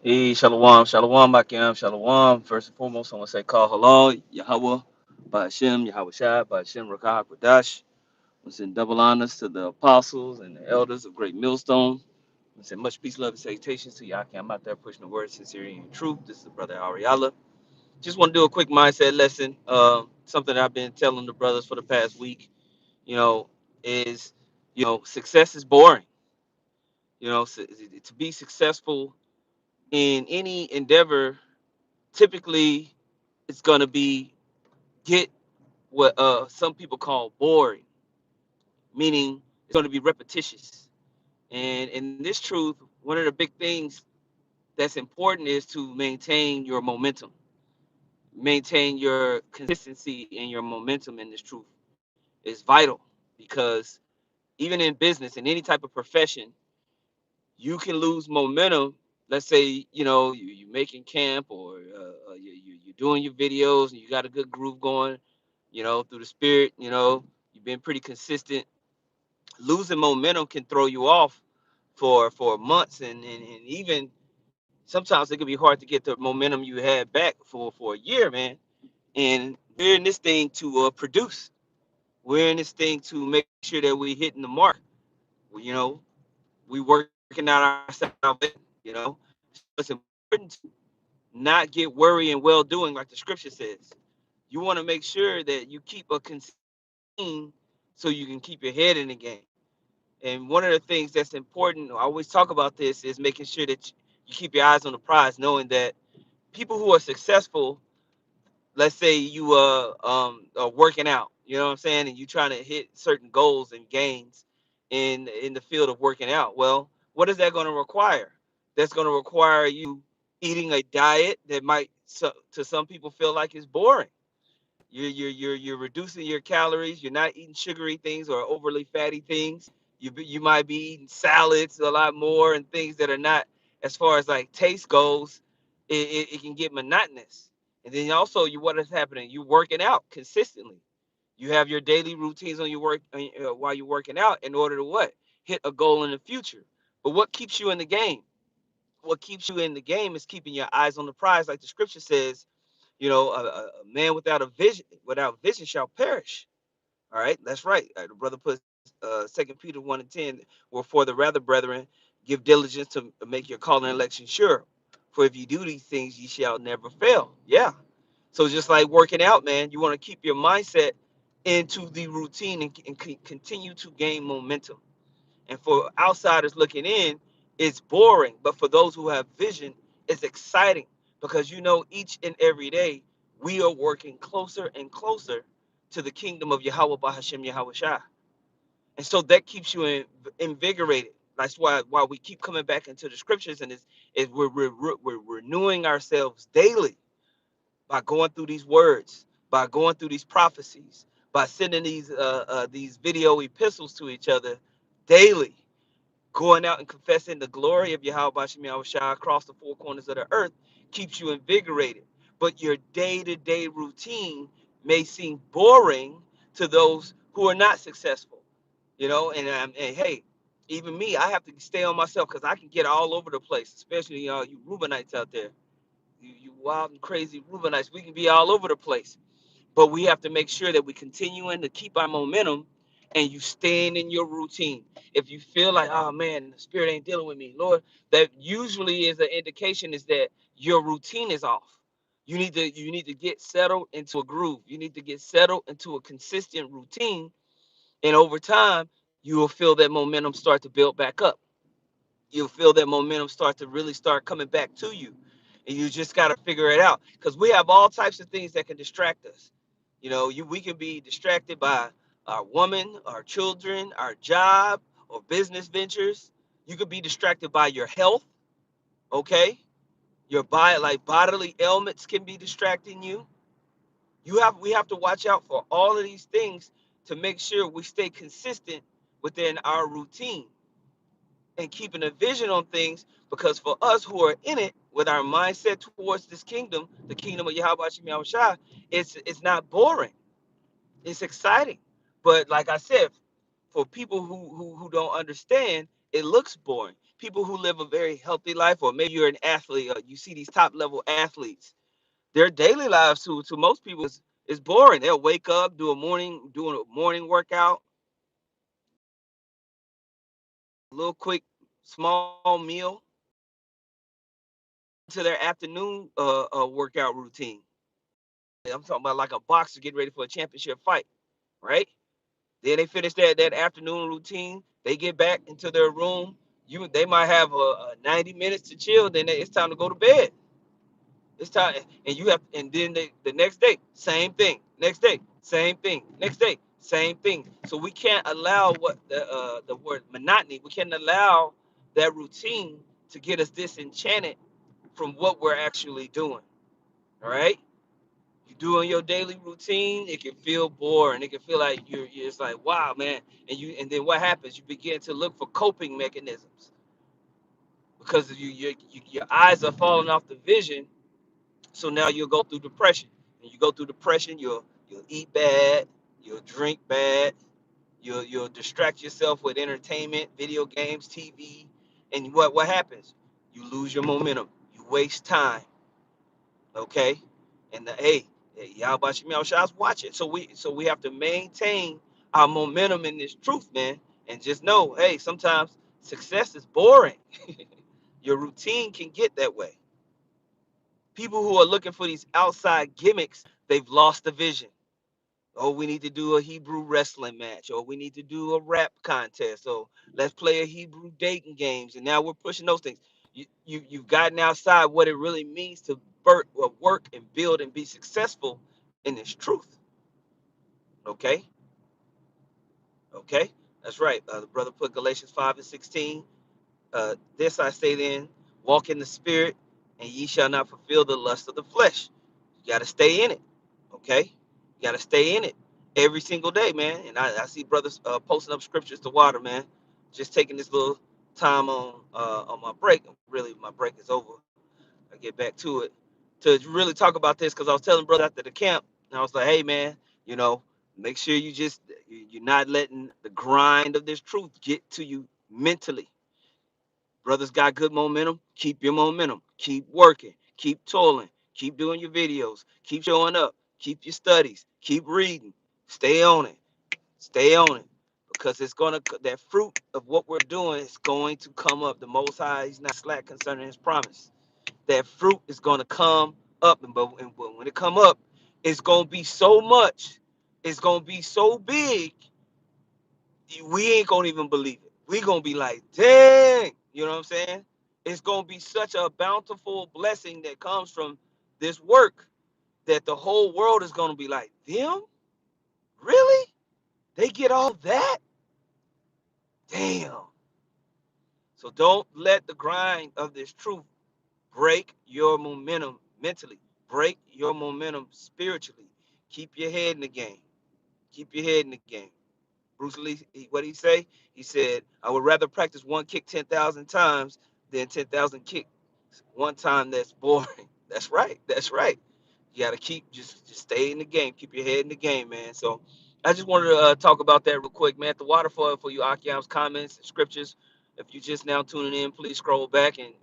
Hey, Shalom, Shalom, Akim, Shalom. First and foremost, I want to say, call hello, Yahweh, Ba'ashem, Yahweh Shai, Ba'ashem, Rakah, Kodash. I want to send double honors to the apostles and the elders of Great Millstone. I want to send much peace, love, and salutations to Yakim. I'm out there pushing the word, sincerity, and truth. This is the brother Ariala. Just want to do a quick mindset lesson. Something that I've been telling the brothers for the past week, you know, is, success is boring. To be successful in any endeavor, typically it's going to be get what some people call boring, meaning it's going to be repetitious. And in this truth, one of the big things that's important is to maintain your momentum, maintain your consistency and your momentum in this truth is vital, because even in business, in any type of profession, you can lose momentum. Let's say, you making camp, or you're doing your videos and you got a good groove going, through the spirit, you've been pretty consistent. Losing momentum can throw you off for months, and even sometimes it can be hard to get the momentum you had back for a year, man. And we're in this thing to produce. We're in this thing to make sure that we hitting the mark. We working out our salvation. So it's important to not get worried and well doing, like the scripture says. You want to make sure that you keep a consistent, so you can keep your head in the game. And one of the things that's important, I always talk about this, is making sure that you keep your eyes on the prize, knowing that people who are successful, let's say you are working out, you know what I'm saying, and you trying to hit certain goals and gains in the field of working out. Well, what is that going to require? That's going to require you eating a diet that might, to some people, feel like it's boring. You're reducing your calories. You're not eating sugary things or overly fatty things. You might be eating salads a lot more, and things that are not, as far as like taste goes, it can get monotonous. And then also, what is happening? You're working out consistently. You have your daily routines on your work, while you're working out, in order to what? Hit a goal in the future. But what keeps you in the game? What keeps you in the game is keeping your eyes on the prize, like the scripture says. A man without vision shall perish. All right, that's right. The brother puts 2 Peter 1:10, wherefore the rather, brethren, give diligence to make your calling and election sure. For if you do these things, ye shall never fail. Yeah. So just like working out, man, you want to keep your mindset into the routine, and continue to gain momentum. And for outsiders looking in, it's boring. But for those who have vision, it's exciting, because each and every day we are working closer and closer to the kingdom of Yahweh Bahashem Yahweh Shai. And so that keeps you invigorated. That's why we keep coming back into the scriptures, and we're renewing ourselves daily by going through these words, by going through these prophecies, by sending these video epistles to each other daily, going out and confessing the glory of Yahweh Bashim Yahweh Shai across the four corners of the earth keeps you invigorated. But your day-to-day routine may seem boring to those who are not successful. And hey, even me, I have to stay on myself, because I can get all over the place, especially you Reubenites out there. You wild and crazy Reubenites, we can be all over the place. But we have to make sure that we continuing to keep our momentum, and you staying in your routine. If you feel like, oh man, the spirit ain't dealing with me, Lord, that usually is an indication is that your routine is off. You need to get settled into a groove. You need to get settled into a consistent routine, and over time, you will feel that momentum start to build back up. You'll feel that momentum start to really start coming back to you. And you just got to figure it out, because we have all types of things that can distract us. We can be distracted by our woman, our children, our job, or business ventures. You could be distracted by your health. Okay, your body, like bodily ailments, can be distracting you. We have to watch out for all of these things to make sure we stay consistent within our routine and keeping a vision on things, because for us who are in it with our mindset towards this kingdom, the kingdom of Yahweh Shem Yahweh Shai, it's not boring. It's exciting. But like I said, for people who don't understand, it looks boring. people who live a very healthy life, or maybe you're an athlete, or you see these top level athletes, their daily lives to most people is boring. They'll wake up, doing a morning workout, a little quick small meal to their afternoon workout routine. I'm talking about like a boxer getting ready for a championship fight, right? Then they finish that afternoon routine. They get back into their room. They might have a 90 minutes to chill. Then it's time to go to bed. It's time, and you have, and then the next day, same thing. Next day, same thing. Next day, same thing. So we can't allow what the word monotony. We can't allow that routine to get us disenchanted from what we're actually doing. All right. You doing your daily routine, it can feel boring. It can feel like you're just like, wow, man. And then what happens? You begin to look for coping mechanisms because your eyes are falling off the vision. So now you'll go through depression. And you go through depression, you'll eat bad, you'll drink bad, you'll distract yourself with entertainment, video games, TV, and what happens? You lose your momentum. You waste time. Okay, and y'all about your shots, watch it. So we have to maintain our momentum in this truth, man, and just know, hey, sometimes success is boring. Your routine can get that way. People who are looking for these outside gimmicks, they've lost the vision. Oh, we need to do a Hebrew wrestling match, or we need to do a rap contest, or let's play a Hebrew dating games. And now we're pushing those things. You've gotten outside what it really means to work and build and be successful in this truth. Okay, okay, that's right. The brother put Galatians 5:16. This I say then, walk in the spirit, and ye shall not fulfill the lust of the flesh. You got to stay in it. Okay, you got to stay in it every single day, man. And I see brothers posting up scriptures to water, man. Just taking this little time on my break. Really, my break is over. I get back to it to really talk about this because I was telling brother after the camp, and I was like, hey, man, you know, make sure you're not letting the grind of this truth get to you mentally. Brothers got good momentum. Keep your momentum. Keep working. Keep toiling. Keep doing your videos. Keep showing up. Keep your studies. Keep reading. Stay on it. Stay on it. Because it's gonna that fruit of what we're doing is going to come up. The Most High, He's not slack concerning His promise. That fruit is gonna come up, and when it come up, it's gonna be so much. It's gonna be so big we ain't gonna even believe it. We gonna be like, dang, you know what I'm saying? It's gonna be such a bountiful blessing that comes from this work that the whole world is gonna be like, them? Really? They get all that? Damn. So don't let the grind of this truth break your momentum mentally, break your momentum spiritually. Keep your head in the game. Keep your head in the game. Bruce Lee, what he say? He said, I would rather practice one kick 10,000 times than 10,000 kicks one time that's boring. That's right. That's right. You got to keep, just stay in the game. Keep your head in the game, man. So I just wanted to talk about that real quick, man. The waterfall for you, Akiam's comments and scriptures. If you just now tuning in, please scroll back and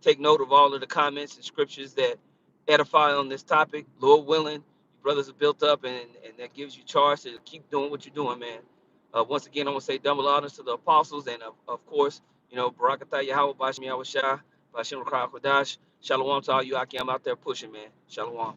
take note of all of the comments and scriptures that edify on this topic. Lord willing, your brothers are built up, and that gives you charge to keep doing what you're doing, man. Once again, I want to say double honors to the apostles, and of course, Barakatah Yahweh Bashim Yahweh Shah, Bashim Rakah Kodash. Shalom to all you Aki. I'm out there pushing, man. Shalom.